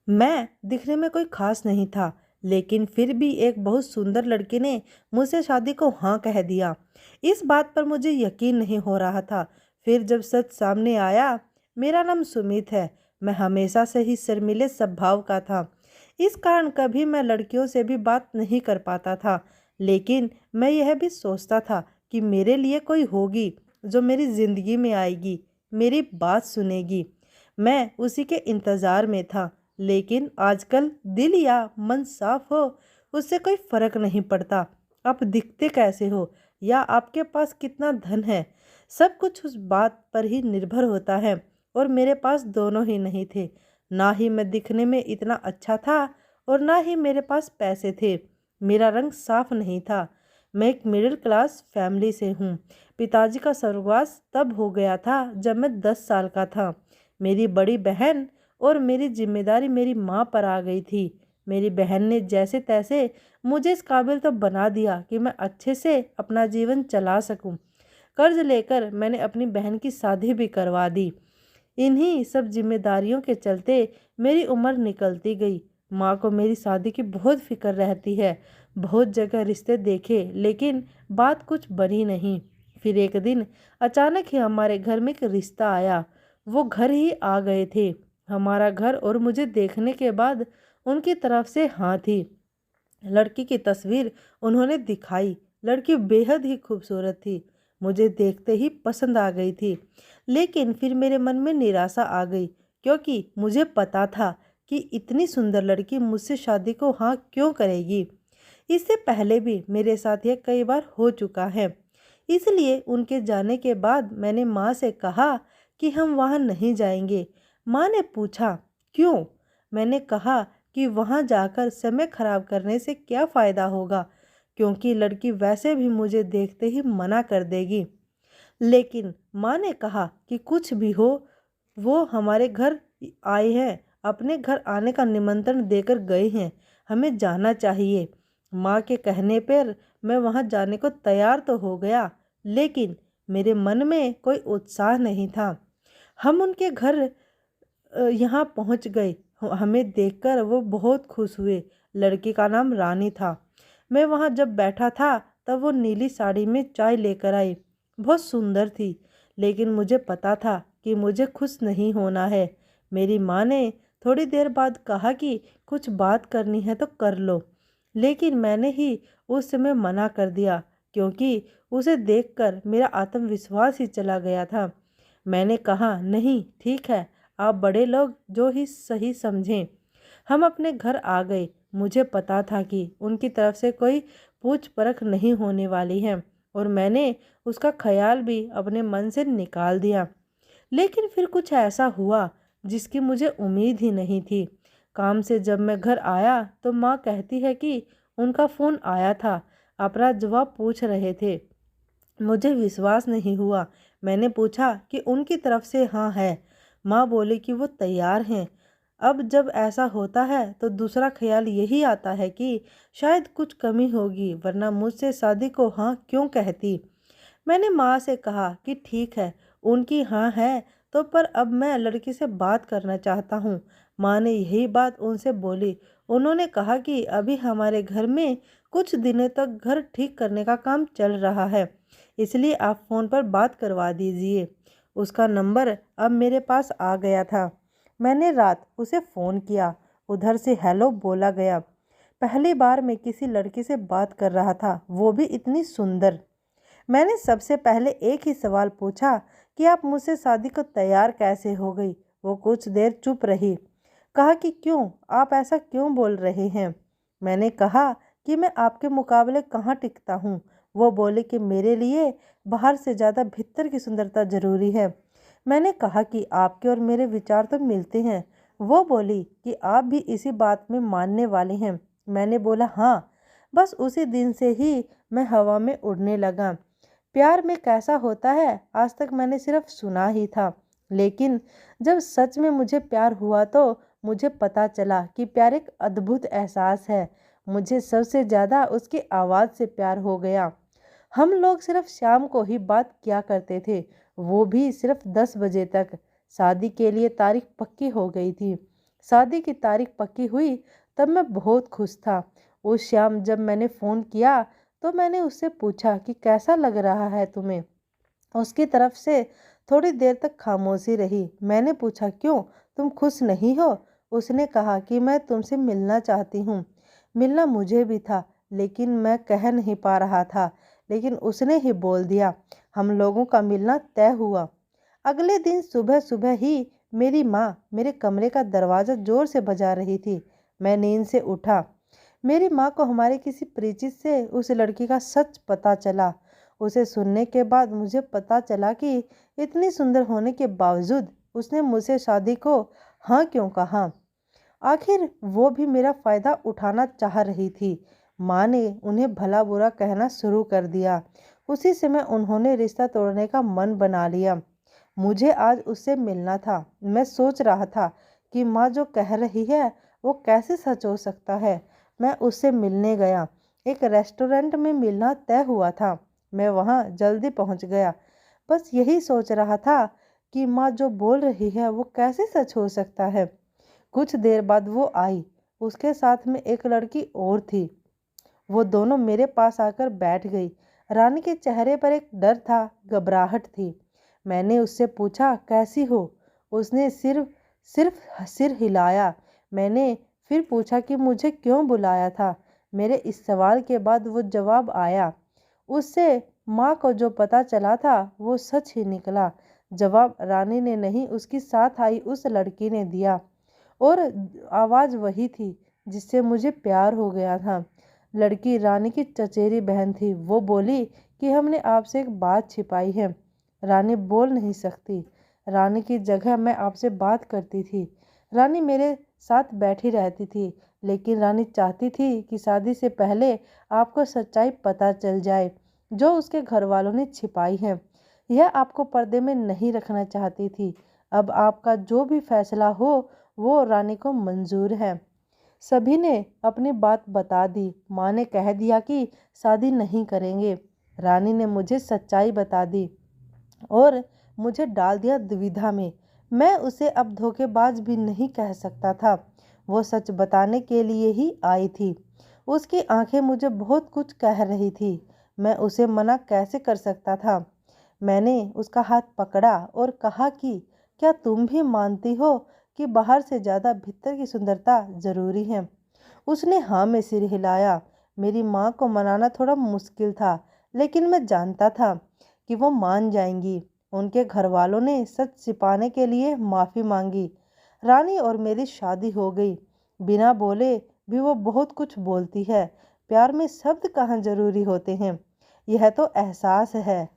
मैं दिखने में कोई खास नहीं था, लेकिन फिर भी एक बहुत सुंदर लड़की ने मुझसे शादी को हाँ कह दिया। इस बात पर मुझे यकीन नहीं हो रहा था। फिर जब सच सामने आया, मेरा नाम सुमित है। मैं हमेशा से ही शर्मीले स्वभाव का था। इस कारण कभी मैं लड़कियों से भी बात नहीं कर पाता था। लेकिन मैं यह भी सोचता था कि मेरे लिए कोई होगी जो मेरी ज़िंदगी में आएगी, मेरी बात सुनेगी। मैं उसी के इंतज़ार में था। लेकिन आजकल दिल या मन साफ हो, उससे कोई फर्क नहीं पड़ता आप दिखते कैसे हो या आपके पास कितना धन है। सब कुछ उस बात पर ही निर्भर होता है, और मेरे पास दोनों ही नहीं थे। ना ही मैं दिखने में इतना अच्छा था और ना ही मेरे पास पैसे थे। मेरा रंग साफ नहीं था। मैं एक मिडिल क्लास फैमिली से हूँ। पिताजी का स्वर्गवास तब हो गया था जब मैं 10 साल का था। मेरी बड़ी बहन और मेरी जिम्मेदारी मेरी माँ पर आ गई थी। मेरी बहन ने जैसे तैसे मुझे इस काबिल तो बना दिया कि मैं अच्छे से अपना जीवन चला सकूं। कर्ज लेकर मैंने अपनी बहन की शादी भी करवा दी। इन्हीं सब जिम्मेदारियों के चलते मेरी उम्र निकलती गई। माँ को मेरी शादी की बहुत फिक्र रहती है। बहुत जगह रिश्ते देखे, लेकिन बात कुछ बनी नहीं। फिर एक दिन अचानक ही हमारे घर में एक रिश्ता आया। वो घर ही आ गए थे हमारा घर, और मुझे देखने के बाद उनकी तरफ से हाँ थी। लड़की की तस्वीर उन्होंने दिखाई। लड़की बेहद ही खूबसूरत थी। मुझे देखते ही पसंद आ गई थी। लेकिन फिर मेरे मन में निराशा आ गई, क्योंकि मुझे पता था कि इतनी सुंदर लड़की मुझसे शादी को हाँ क्यों करेगी। इससे पहले भी मेरे साथ यह कई बार हो चुका है। इसलिए उनके जाने के बाद मैंने माँ से कहा कि हम वहाँ नहीं जाएंगे। माँ ने पूछा क्यों? मैंने कहा कि वहाँ जाकर समय खराब करने से क्या फ़ायदा होगा, क्योंकि लड़की वैसे भी मुझे देखते ही मना कर देगी। लेकिन माँ ने कहा कि कुछ भी हो, वो हमारे घर आए हैं, अपने घर आने का निमंत्रण देकर गए हैं, हमें जाना चाहिए। माँ के कहने पर मैं वहाँ जाने को तैयार तो हो गया, लेकिन मेरे मन में कोई उत्साह नहीं था। हम उनके घर यहाँ पहुँच गए। हमें देखकर वो बहुत खुश हुए। लड़की का नाम रानी था। मैं वहाँ जब बैठा था, तब वो नीली साड़ी में चाय लेकर आई। बहुत सुंदर थी, लेकिन मुझे पता था कि मुझे खुश नहीं होना है। मेरी माँ ने थोड़ी देर बाद कहा कि कुछ बात करनी है तो कर लो, लेकिन मैंने ही उस समय मना कर दिया, क्योंकि उसे देखकर मेरा आत्मविश्वास ही चला गया था। मैंने कहा नहीं, ठीक है, आप बड़े लोग जो ही सही समझें। हम अपने घर आ गए। मुझे पता था कि उनकी तरफ से कोई पूछ परख नहीं होने वाली है, और मैंने उसका ख्याल भी अपने मन से निकाल दिया। लेकिन फिर कुछ ऐसा हुआ जिसकी मुझे उम्मीद ही नहीं थी। काम से जब मैं घर आया तो माँ कहती है कि उनका फ़ोन आया था, अपना जवाब पूछ रहे थे। मुझे विश्वास नहीं हुआ। मैंने पूछा कि उनकी तरफ से हाँ है। माँ बोली कि वो तैयार हैं। अब जब ऐसा होता है तो दूसरा ख्याल यही आता है कि शायद कुछ कमी होगी, वरना मुझसे शादी को हाँ क्यों कहती। मैंने माँ से कहा कि ठीक है, उनकी हाँ है तो, पर अब मैं लड़की से बात करना चाहता हूँ। माँ ने यही बात उनसे बोली। उन्होंने कहा कि अभी हमारे घर में कुछ दिनों तक घर ठीक करने का काम चल रहा है, इसलिए आप फ़ोन पर बात करवा दीजिए। उसका नंबर अब मेरे पास आ गया था। मैंने रात उसे फ़ोन किया। उधर से हेलो बोला गया। पहली बार मैं किसी लड़की से बात कर रहा था, वो भी इतनी सुंदर। मैंने सबसे पहले एक ही सवाल पूछा कि आप मुझसे शादी को तैयार कैसे हो गई। वो कुछ देर चुप रही। कहा कि क्यों, आप ऐसा क्यों बोल रहे हैं? मैंने कहा कि मैं आपके मुकाबले कहाँ टिकता हूँ। वो बोले कि मेरे लिए बाहर से ज़्यादा भीतर की सुंदरता ज़रूरी है। मैंने कहा कि आपके और मेरे विचार तो मिलते हैं। वो बोली कि आप भी इसी बात में मानने वाले हैं। मैंने बोला हाँ। बस उसी दिन से ही मैं हवा में उड़ने लगा। प्यार में कैसा होता है आज तक मैंने सिर्फ सुना ही था, लेकिन जब सच में मुझे प्यार हुआ तो मुझे पता चला कि प्यार एक अद्भुत एहसास है। मुझे सबसे ज़्यादा उसकी आवाज़ से प्यार हो गया। हम लोग सिर्फ शाम को ही बात किया करते थे, वो भी सिर्फ 10 बजे तक। शादी के लिए तारीख पक्की हो गई थी। शादी की तारीख पक्की हुई तब मैं बहुत खुश था। उस शाम जब मैंने फ़ोन किया तो मैंने उससे पूछा कि कैसा लग रहा है तुम्हें। उसकी तरफ से थोड़ी देर तक खामोशी रही। मैंने पूछा, क्यों, तुम खुश नहीं हो? उसने कहा कि मैं तुमसे मिलना चाहती हूँ। मिलना मुझे भी था, लेकिन मैं कह नहीं पा रहा था। लेकिन उसने ही बोल दिया। हम लोगों का मिलना तय हुआ। अगले दिन सुबह सुबह ही मेरी माँ मेरे कमरे का दरवाज़ा जोर से बजा रही थी। मैं नींद से उठा। मेरी माँ को हमारे किसी परिचित से उस लड़की का सच पता चला। उसे सुनने के बाद मुझे पता चला कि इतनी सुंदर होने के बावजूद उसने मुझसे शादी को हाँ क्यों कहा। आखिर वो भी मेरा फ़ायदा उठाना चाह रही थी। माँ ने उन्हें भला बुरा कहना शुरू कर दिया। उसी समय उन्होंने रिश्ता तोड़ने का मन बना लिया। मुझे आज उससे मिलना था। मैं सोच रहा था कि माँ जो कह रही है वो कैसे सच हो सकता है। मैं उससे मिलने गया। एक रेस्टोरेंट में मिलना तय हुआ था। मैं वहाँ जल्दी पहुँच गया। बस यही सोच रहा था कि माँ जो बोल रही है वो कैसे सच हो सकता है। कुछ देर बाद वो आई। उसके साथ में एक लड़की और थी। वो दोनों मेरे पास आकर बैठ गई। रानी के चेहरे पर एक डर था, घबराहट थी। मैंने उससे पूछा, कैसी हो? उसने सिर्फ सिर्फ सिर हिलाया। मैंने फिर पूछा कि मुझे क्यों बुलाया था। मेरे इस सवाल के बाद वो जवाब आया। उससे माँ को जो पता चला था वो सच ही निकला। जवाब रानी ने नहीं, उसकी साथ आई उस लड़की ने दिया। और आवाज़ वही थी जिससे मुझे प्यार हो गया था। लड़की रानी की चचेरी बहन थी। वो बोली कि हमने आपसे एक बात छिपाई है। रानी बोल नहीं सकती। रानी की जगह मैं आपसे बात करती थी। रानी मेरे साथ बैठी रहती थी, लेकिन रानी चाहती थी कि शादी से पहले आपको सच्चाई पता चल जाए जो उसके घर वालों ने छिपाई है। यह आपको पर्दे में नहीं रखना चाहती थी। अब आपका जो भी फैसला हो वो रानी को मंजूर है। सभी ने अपनी बात बता दी। माँ ने कह दिया कि शादी नहीं करेंगे। रानी ने मुझे सच्चाई बता दी और मुझे डाल दिया दुविधा में। मैं उसे अब धोखेबाज भी नहीं कह सकता था। वो सच बताने के लिए ही आई थी। उसकी आंखें मुझे बहुत कुछ कह रही थी। मैं उसे मना कैसे कर सकता था। मैंने उसका हाथ पकड़ा और कहा कि क्या तुम भी मानती हो कि बाहर से ज़्यादा भीतर की सुंदरता ज़रूरी है। उसने हाँ में सिर हिलाया। मेरी माँ को मनाना थोड़ा मुश्किल था, लेकिन मैं जानता था कि वो मान जाएंगी। उनके घर वालों ने सच छिपाने के लिए माफ़ी मांगी। रानी और मेरी शादी हो गई। बिना बोले भी वो बहुत कुछ बोलती है। प्यार में शब्द कहाँ ज़रूरी होते हैं। यह तो एहसास है।